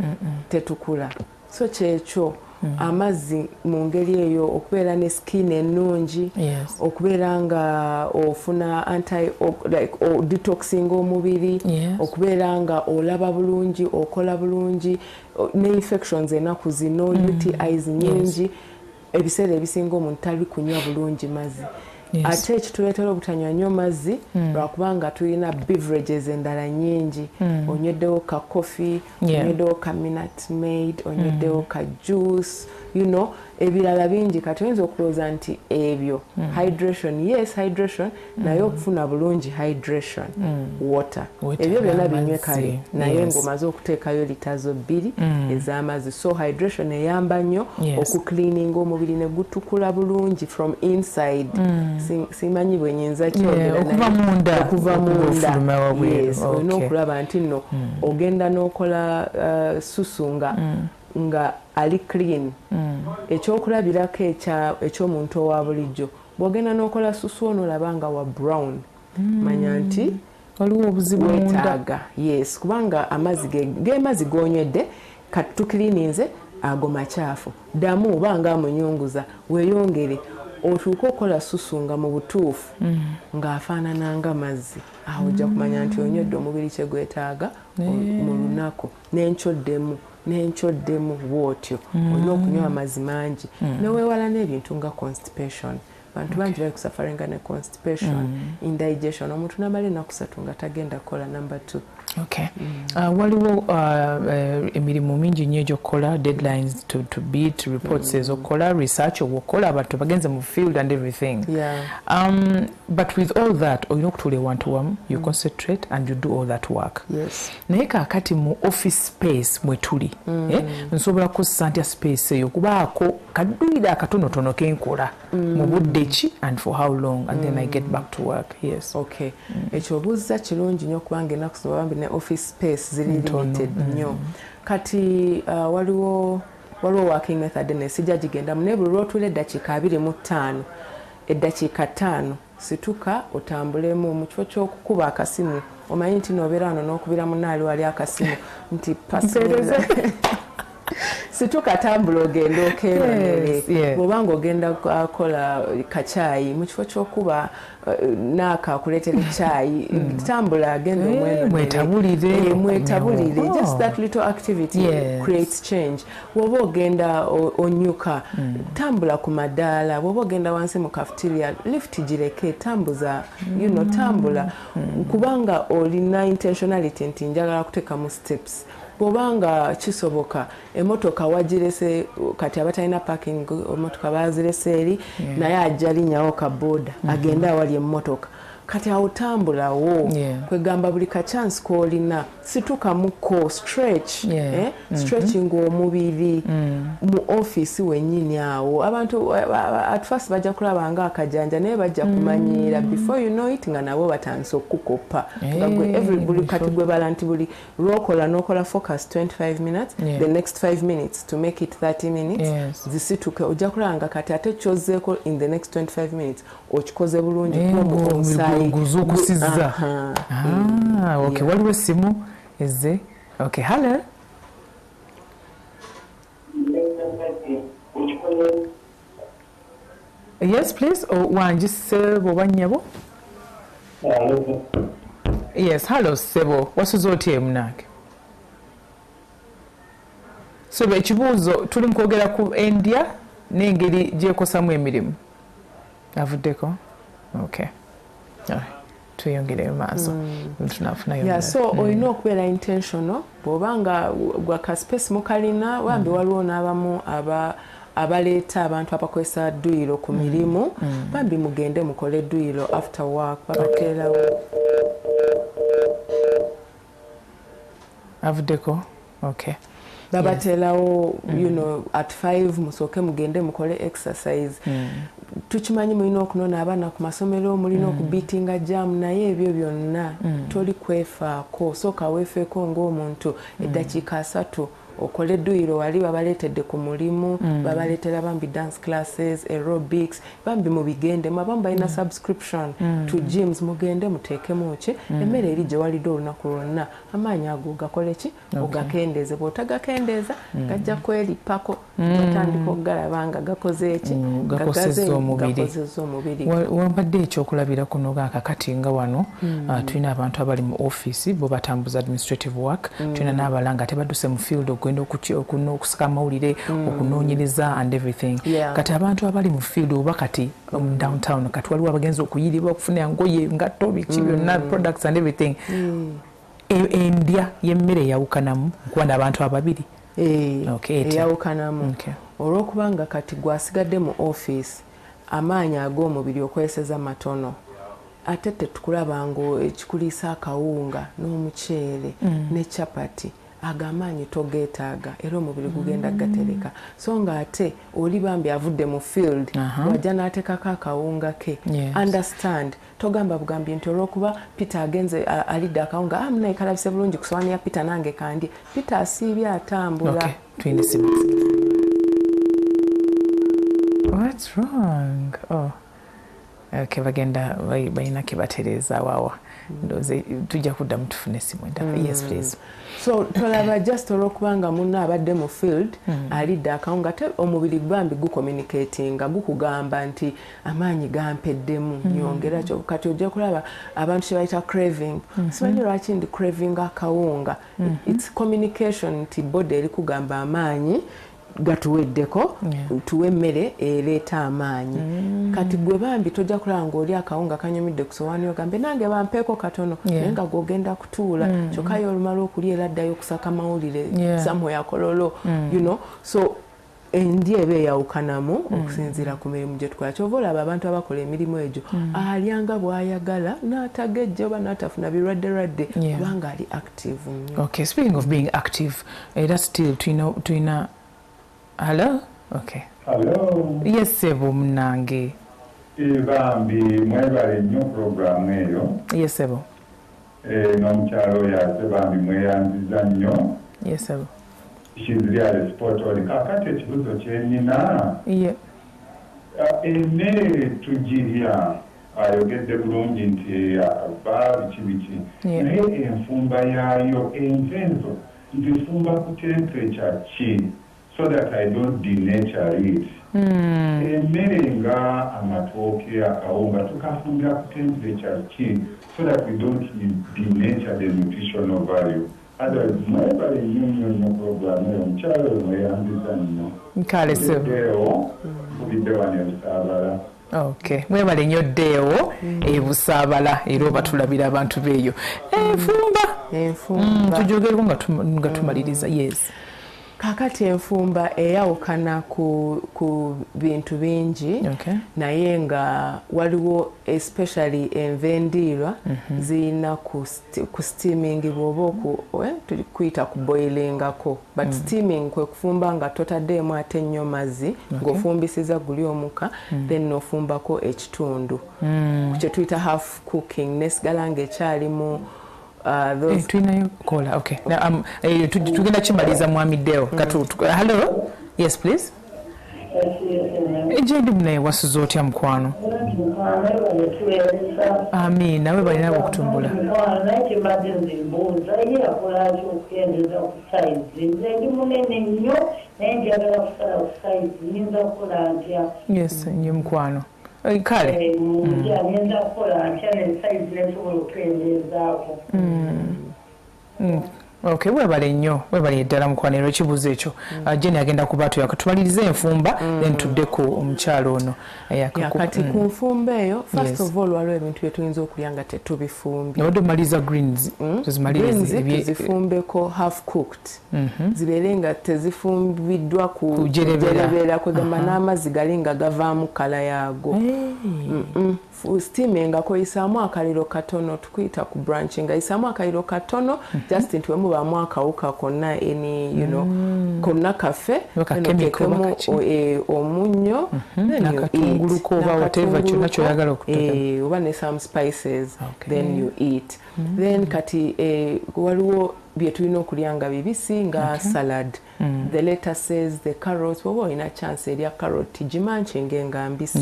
tetukula. so kyekyo amazzi mu ngeri eyo okubeera ne skin ennungi okubeera nga ofuna detoxing omubiri okubeera nga olaba bulungi okola bulungi ne infections enaku zino UTIs nyingi ebiseera ebisinga omuntu tali kunywa bulungi mazzi ate ekituleetera obutanywa nnyo mazzi lwakubanga tulina beverages endala nyingi onyweddewo ka coffee onyweddewo ka Minute Maid onyweddewo ka juice you know ebirala bingi kati oyinza okulowooza nti ebyo hydration yes hydration naye okufuna bulungi hydration water ebyo byonna binywe kale naye ng'omaze okuteekayo litazo 2 ez'amazzi so hydration eyamba nnyo okucleaninga omubiri ne gutukula bulungi from inside simanyi bwe nyinza okuva munda olina okulaba nti nno ogenda n'okola susu nga ali clean ekyokulabirako eky'omuntu owa bulijjo bw'ogenda n'okola susu ono olaba nga wa brown manya nti waliwo obuzibu wetaaga yes kubanga amazzi g'onywedde kati tukirininze ago makyafu ddamu oba nga amunyunguza weeyongere otuuka okola susu nga mu butuufu ng'afaanana nga mazzi awo ojja kumanya nti onywedde omubiri kye gwetaaga mu lunaku n'enchoddemu bw'otyo olina okunywa amazzi mangi neweewala n'ebintu nga constipation bantu bangi bali kusafaringa ne constipation indigestion omuntu n'amala ennaku 3 nga tagenda kukola number 2 Okay. Waliwo emirimu mingi nnyo gy'okola deadlines to beat reports ezokola research okola abantu bagenze mu field and everything but with all that olina okutuula ewantu wamu you concentrate and you do all that work naye kaakati mu office space mwe tuli nsobola kukozesa ntya space eyo kubaako kaduyira akatonotono kenkola mu budde ki and for how long and then I get back to work okay ekyo obuuza kirungi nnyo kubanga ennaku zino ne office space ziri limited nnyo kati waliwo working method ne sijja gigenda naye buli lw'otuula eddakiika 25 eddakiika 5 situka otambulemu mu kifo ky'okukuba akasimu omanyi nti n'obeera wano n'okubira munnaali wali akasimu nti paseereza situka tambula ogenda okeeronere bw'obanga ogenda akola kacaayi mu kifo ky'okuba naaka akuleetera ecaayi tambula agenda omwetabulire just that little activity creates change bw'oba ogenda onyuka tambula ku madaala bw'oba ogenda wansi mu cafeteria lift gireke tambuza tambula kubanga olina intentionality nti njagala kuteekamu steps bw'obanga kisoboka emotoka wagirese kati abatalina parking emotoka bazirese eri naye ajja linnyawo ka boda agenda awali emmotoka kati awo tambulawo kwegamba buli ka chance koolina situka muko stretching omubiri mu office wennyini awo abantu at first bajja kulaba nga akajanja naye bajja kumanyiira before you know it nga nabo batandise okukopa buli kati gwe bala nti buli lwokola n'okola focus 25 minutes the next 5 minutes to make it 30 minutes zisituke ojja kulaba nga kati ate kyozzeeko in the next 25 minutes okikoze bulungi okusiza okay waliwo essimu ezze okay hello yes please wangi ssebo oba nnyabo yes hello ssebo wasuza otya emunange so ekibuuzo tuli mu kwogera ku endya n'engeri gyekosamu emirimu avuddeko okay tuyongere maaso tunafunayo so olina okubeera intentional bw'obanga gwaka space mukalina wambi waliwo n'abamu abaleeta abantu abakozesa dduyiro ku mirimu bambi mugende mukole dduyiro after work babateerawo avuddeko okay babateerawo at 5 musooke mugende mukole exercise tukimanyi mulina okunona abaana ku masomero mulina okubiitinga jamu naye ebyo byonna toli kwefaako sooka weefeeko ng'omuntu eddakiika 3 okole duiro wali babaletedde ku mulimu babaletera bambi dance classes aerobics bambi mubigende abamu balina subscription to gyms mugende muteekemu ki emmere eri gye walidde olunaku lwonna amaanyi ago gakole ki ogakendeze bw'otagakendeeza gajja kwerippako otandika okugalaba nga gakoze eki gakozezza omubiri wabadde ekyokulabira kuno kakati nga wano tulina abantu abali mu office bo batambuza administrative work tulina n'abalala nga tebadduse mu field okugenda okusika amawulire okunoonyereza and everything kati abantu abali mu field oba kati downtown kati waliwo abagenzi okuyiribwa okufuna engoye ngatto biki byonna products and everything endya y'emmere eyawukanamu nkuba abantu ababiri eyawukanamu olw'okubanga kati gwasigadde mu office amaanyi ag'omubiri okweseza matono ate tetukulaba ngo ekikuliisa akawunga n'omuceere ne chapati agamaanyi togeetaaga era omubiri gugenda gatereka so nga ate oli bambi avudde mu field wajja n'ateekako akawunga ke understand togamba bugambi nti olw'okuba Peter agenze alidde akawunga munaye kalabise bulungi ku sowaani ya Peter nange kandi Peter asiibye atambula What's wrong? Oh. Okay, bagenda bayina kebatereza wawa ndoze tujja kuddamu tufune simu endala. Yes please. So tolaba just olw'okubanga munno abadde mu field alidde akawunga te omubiri bambi gucommunicatinga gukugamba nti amaanyi gampeddemu nyongera kyo kati ojja kulaba abantu kye bayita craving simanyi lwaki ndi craving akawunga it's communication nti body eri kugamba amaanyi gatuweddeko tuwe emmere ereeta amaanyi kati gwe bambi tojja kulaba ng'oli akawunga kanyumidde ku sowaani ogambe nange bampeeko katono naye nga gw'ogenda kutuula kyokka yo olumala okulya era addayo okusaka mawulire somewhere akololo you know so endya eba eyawukanamu okusinziira ku mirimu gye tukola kyova olaba abantu abakola emirimu egyo alyanga bw'ayagala n'atagejja oba n'atafuna birwadde kubanga ali active nnyo. Okay, speaking of being active era still tulina Hello? Okay. Hello. Yes, Sebo Mnange. Bambi mwebale nnyo programu eyo. Yes, Sebo. N'omukyalo yase bambi mweyanziza nnyo. Yes, Sebo. She's really spot on. Kakati ekibuzo kyennyina. Yeah. Emmere tugirya ayogedde bulungi nti ba biki naye enfumba yaayo envenzo nzifumba ku temperature ki so that I don't denature it. Emmere nga amatooke akawunga tukafumbira ku temperature ki so that we don't denature the nutritional value. Otherwise, mwebale nnyo programu eyo omukyalo oyo mweyanziza nnyo. Nkale Sebo. Kubidde wano ebusaabala. Okay, mwebale nnyo ddeewo ebusaabala era oba tulabira abantu beeyo. Enfumba. Tujogereko nga tumaliriza. Yes. Kakati enfumba eyawukana ku bintu bingi naye nga waliwo especially envendiirwa zirina ku steaming bwoba kuyita ku boilingako but steaming kwe kufumba nga totaddeemu ate nnyo mazzi ng'ofumbisiza guli omuka then n'ofumbako ekitundu kye tuyita half cooking nesigala ng'ekyalimu tulinayo kola. Okay. Tugenda kimaliza mwami Deo. Hello? Yes, please. Ejendi munaye wasuza otya mukwano? Amin. Nawe balina okutumbula. Yes, nye mukwano. Kale. Okay, webale nnyo webale ddala mukwaniro ekibuzo ekyo Jenny agenda kuba tumalirize enfumba then tuddeko omukyalo ono kati ku nfumba eyo first of all waliwo ebintu bye tuyinza okulya nga tetubifumbye wadde omaliza greens tuzifumbeko half cooked zibeere nga tezifumbiddwa ku jerebeera kugamba n'amazzi gali nga gavaamu kala yaago steaming akoyisaamu akaliro katono tukuyita ku branching ayisaamu akaliro katono just nti wemubaamu akawuka konna konna kafe notekemu omunnyo nakatunguluko oba whatever kyonna kyoyagala okuteeka oba ne some spices then you eat then kati waliwo bye tulina okulya nga bibisi nga salad. The lettuces, the carrots, woba olina chance erya carrot gimanchinge nga mbisi.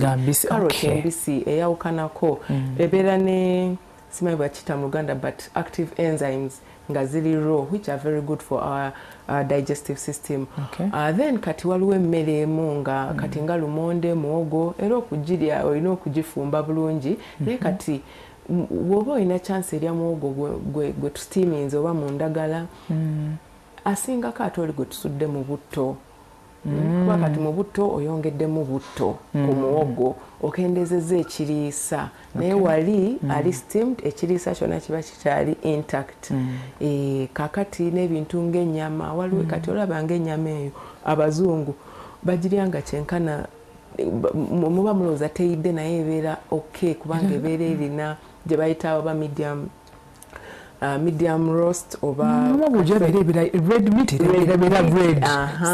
Carrot embisi eyawukanako ebeera ne simanyi bwakita mu Luganda but active enzymes nga ziri raw which are very good for our digestive system. Then kati waliwo emmere emu nga kati nga lumonde muwogo era okugirya olina okugifumba bulungi naye kati woba olina chance erya muwogo gwe tusteaminze oba mu ndagala asingako ate oli gwe tusudde mu butto kuba kati mu butto oyongeddemu butto ku muwogo okendezeza ekiriisa naye wali ali steamed ekiriisa kyonna kiba kikyali intact. Kakati n'ebintu ng'ennyama waliwo kati olaba ng'ennyama eyo abazungu bagirya nga kyenkana muba mulowooza teyidde naye ebeera okay kubanga ebeera erina gye bayita oba medium roast oba red meat red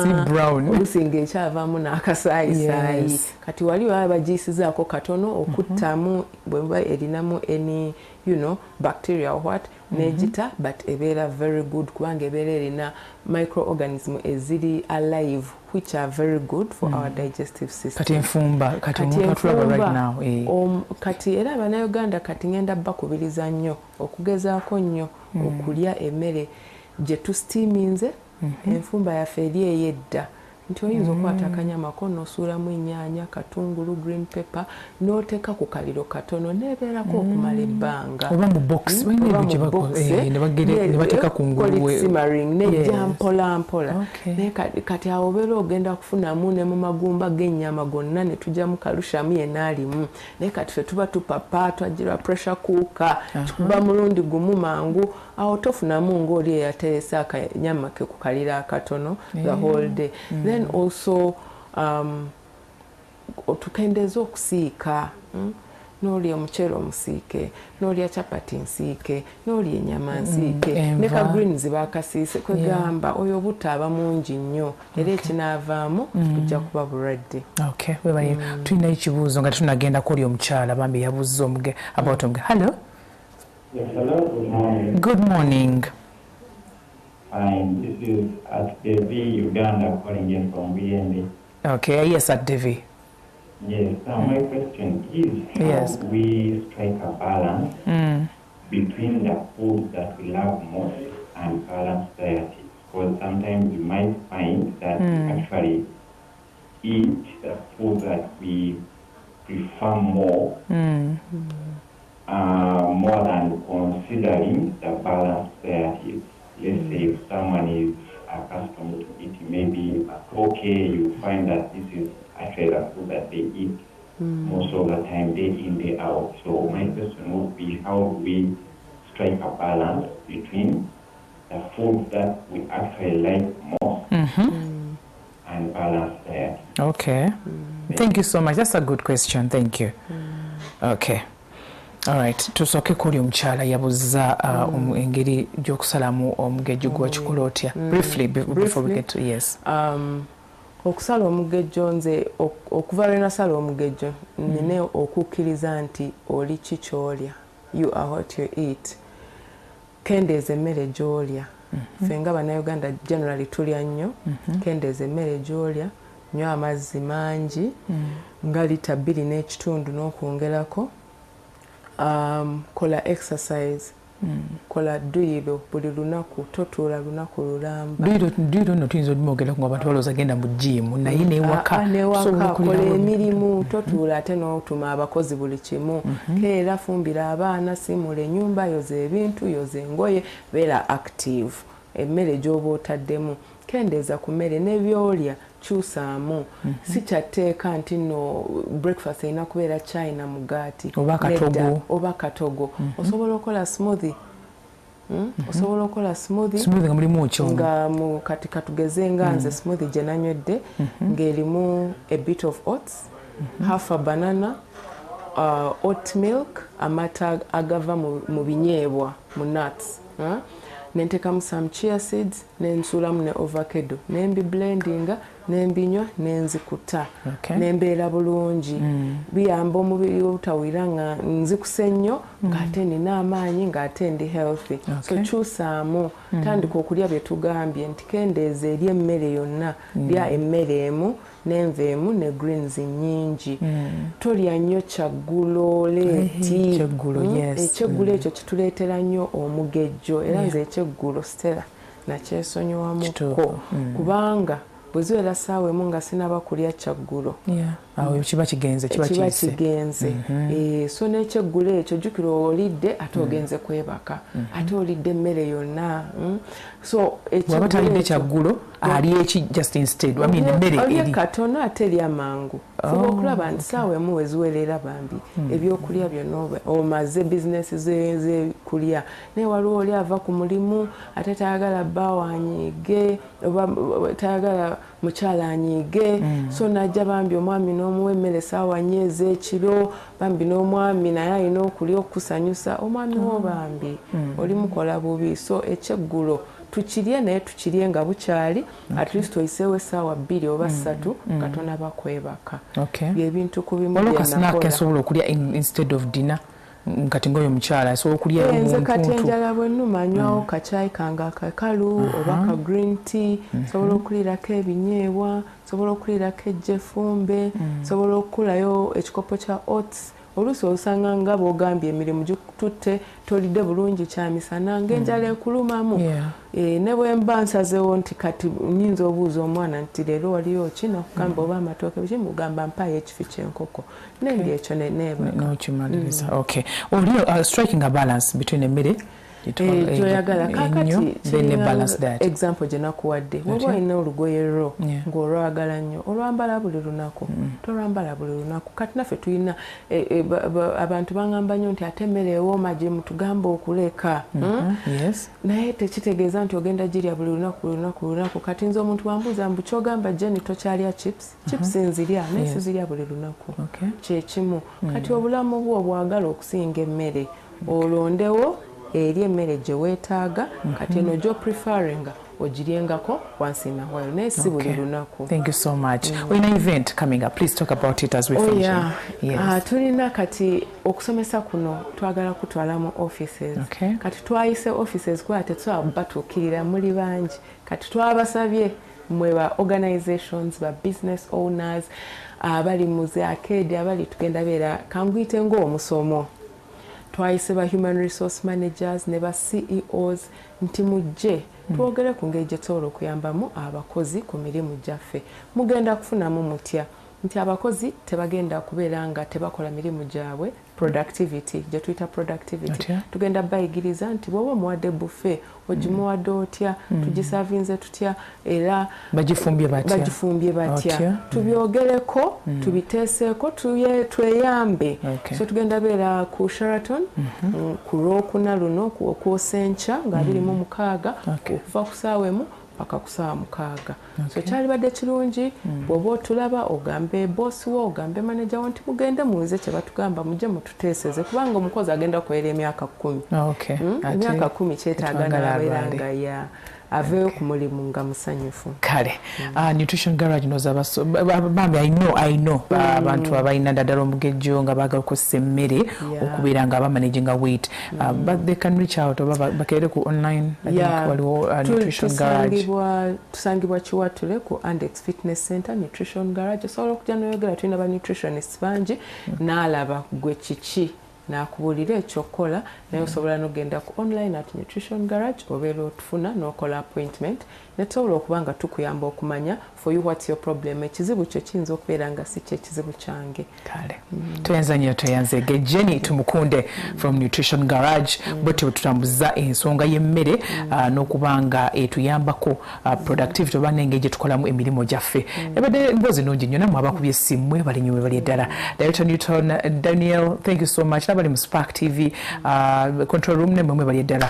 si brown olusinga ekyavaamu n'akasaayisayi kati wali baba bagiyisizaako katono okuttamu bweba erinamu any bacteria or what negita but ebeera very good kubanga ebeera erina microorganism eziri alive which are very good for our digestive system. Kati enfumba kati omuntu atulaba right now kati era Abannayuganda kati ngenda bakubiriza nnyo okugezaako nnyo okulya emmere gye tusteaminze enfumba yaffe eri ey'edda nti oyinza okukwata akanyama ko n'osuulamu ennyaanya katungulu green pepper n'oteeka ku kaliro katono n'ebeerako okumala ebbanga oba mu box ne bateeka ku nguluwe simmering nejja mpola mpola naye kati awo obeera ogenda kufunamu ne mu magumba g'ennyama gonna ne tujjamu kalushamu yenaalimu naye kati ffe tuba tupapa twagirwa pressure cooker kikuba mulundi gumu mangu awo tofunamu ng'oli eyateresa akanyama ke ku kaliro akatono the whole day. Then also tukendeeza okusiika n'olya omuceere omusiike n'olya chapati nsiike n'olya ennyama nsiike ne ka greens baakasiise kwegamba oyo obutaaba mungi nnyo era ekinaavaamu tujja kuba bulwadde. Tulinayo ekibuuzo nga tetunagenda ku oli omukyala bambi yabuuzza omuge about omuge. Hello. Yes, hello, good morning. Good morning. Fine, this is at Devi, Uganda, calling in from BNB. Okay, yes, at Devi. Yes, now my question is how we strike a balance between the food that we love most and balanced diet. Because sometimes we might find that we actually eat the food that we prefer more. More than considering the balance there is. Let's say if someone is accustomed to eating maybe a poke, you find that this is actually the food that they eat most of the time, day in, day out. So my question would be, how do we strike a balance between the food that we actually like most and balance there? Okay. Thank you so much. That's a good question. Thank you. Okay. All right. Tusooke kuli omukyala yabuza engeri gy'okusalamu omugejjo gw'ekikola otya. Briefly before we get to yes. Okusala omugejjo nze okuva lwe nasala omugejjo nina okukkiriza nti oli ki ky'olya. You are what you eat. Kendeeza emmere gy'olya. Ffe nga Bannayuganda generally tulya nnyo. Kendeeza emmere gy'olya. Nywa amazzi mangi nga lita 2 n'ekitundu n'okwongerako. Kola exercise. Kola dduyiro buli lunaku totuula lunaku lulamba. Dduyiro nno tuyinza odimwogerako nga abantu balowooza genda mu gyimu naye n'ewaka kola emirimu totuula ate n'otuma abakozi buli kimu. Keera fumbira abaana simula ennyumba yoza ebintu yoza engoye beera active. Emmere gy'oba otaddemu kendeeza ku mmere n'ebyolya kyusaamu. Si kyatteeka nti nno breakfast erina kubeera chai na mugaati oba katogo. Osobola okukola smoothie. Osobola okukola smoothie nga mulimu ki nga kati katugeze nga nze smoothie gye nanywedde ng'erimu a bit of oats, half a banana, oat milk, amata agava mu binyeebwa mu nuts. Nentekamu some chia seeds nensuulamu ne avocado nembi blendinga nembinywa nenzikuta nembeera bulungi. Biyamba omubiri obutawira nga nzikuse nnyo ng'ate nina amaanyi ng'ate ndi healthy. So kyusaamu tandika okulya bye tugambye nti kendeeza eri emmere yonna lya emmere emu n'enva emu ne greens nnyingi. Tolya nnyo kyaggulo leeti. Ekyeggulo ekyo kituleetera nnyo omugejjo era nze ekyeggulo Stella nakyesonyiwamuko kubanga bwe ziwera ssaawa emu nga sinaba kulya kyaggulo kiba kigenze so n'ekyeggulo ekyo jjukira olidde ate ogenze kwebaka ate olidde emmere yonna so bw'aba talidde kyaggulo ali eki just instead emmere eri katono ate lya mangu fuba okulaba nti ssaawa emu we ziwerera bambi ebyokulya byonna omaze bizinesi zekulya naye waliwo oli ava ku mulimu ate tayagala bba wanyiige oba tayagala mukyala anyiige so najja bambi omwami n'omuwa emmere ssaawa nnyo ez'ekiro bambi n'omwami naye alina okulya okukusanyusa omwami wo bambi oli mukola bubi so ekyeggulo tukirye naye tukirye nga bukyali at least oyiseewo essaawa 2 oba 3 katona bakwebaka byebintu ku bimu byenakola nsobola okulya instead of dinner kati ngoyo mukyala asobola okulya nze kati enjala bwennuma nywawo kacaayi kange akakalu oba ka green tea sobola okuliirako ebinyeebwa sobola okuliirako ejjefumbe sobola okukulayo ekikopo kya oats oluusi osanga nga bw'ogambye emirimu gitutte tolidde bulungi kyamisana ng'enjala ekulumamu ne bwe mba nsazeewo nti kati nnyinza obuuza omwana nti leero waliyo ki nokugamba oba amatooke biki mugamba mpaayo ekifi ky'enkoko nendi ekyo nekimaliriza oli striking a balance between emmere gyoyagala kakati example gye nakuwadde woba olina olugoye lwo ng'olwagala nnyo olwambala buli lunaku tolwambala buli lunaku kati naffe tulina abantu baŋŋamba nnyo nti ate emmere ewooma gye mutugamba okuleka naye tekitegeeza nti ogenda girya buli lunaku kati nze omuntu wambuuza mbu kyogamba Jenny tokyalya chips nzirya naye sizirya buli lunaku kyekimu kati obulamu bwo bwagala okusinga emmere olondewo eri emmere gye weetaaga kati eno gyo preferringa ogiryengako once in a while naye si buli lunaku. Thank you so much. Olina event coming up, please talk about it as we finish. Tulina kati okusomesa kuno twagala kutwala mu offices kati twayise offices kuba tetusobola batuukirira muli bangi kati twabasabye mwe ba organizations ba business owners abali mu zi arcade abali tugenda beera kanguyite ng'omusomo twayise ba human resource managers ne ba CEOs nti mujje twogere ku ngeri gye tusobola okuyambamu abakozi ku mirimu gyaffe mugenda kufunamu mutya nti abakozi tebagenda kubeera nga tebakola mirimu gyabwe productivity gye tuyita productivity tugenda bayigiriza nti bw'oba omuwadde buffet ogimuwadde otya tugisavinze tutya era bagifumbye batya tubyogereko tubiteeseeko tweyambe so tugenda beera ku Sheraton ku Lwokuna luno okwosenkya nga 26 okuva ku ssaawa emu paka ku ssaawa 6 so kyalibadde kirungi bw'oba otulaba ogambe bosi wo ogambe manager wo nti mugende muwulize kye batugamba mujje mututeeseze kubanga omukozi agenda kubeera emyaka 10 emyaka 10 kyetaaga n'abeera nga aveeyo ku mulimu nga musanyufu kale Nutrition Garage noza bambi I know abantu abalina ddala omugejjo nga baagala okukozesa emmere okubeera nga bamanaginga weight but they can reach out oba bakeere ku online waliwo Nutrition Garage tusangibwa Kiwatule ku Andex Fitness Center Nutrition Garage osobola okujja n'oyogera tulina ba nutritionists bangi n'alaba gwe kiki nakubuulira ekyokukola naye osobola n'ogenda ku online at Nutrition Garage obeera otufuna n'okola appointment ne tusobola okuba nga tukuyamba okumanya for you what's your problem ekizibu kyo kiyinza okubeera nga si kyekizibu kyange kale tuyanza nnyo tuyanzege Jenny tumukunde from Nutrition Garage bwetyo bwetutambuza ensonga y'emmere n'okuba nga etuyambako productivity oba n'engeri gye tukolamu emirimu gyaffe ebadde mboozi nnungi nnyo nammwe abakubye essimu mwebale nnyo mwebali eddala Director Newton Daniel thank you so much n'abali mu Spark TV control room ne mwebali eddala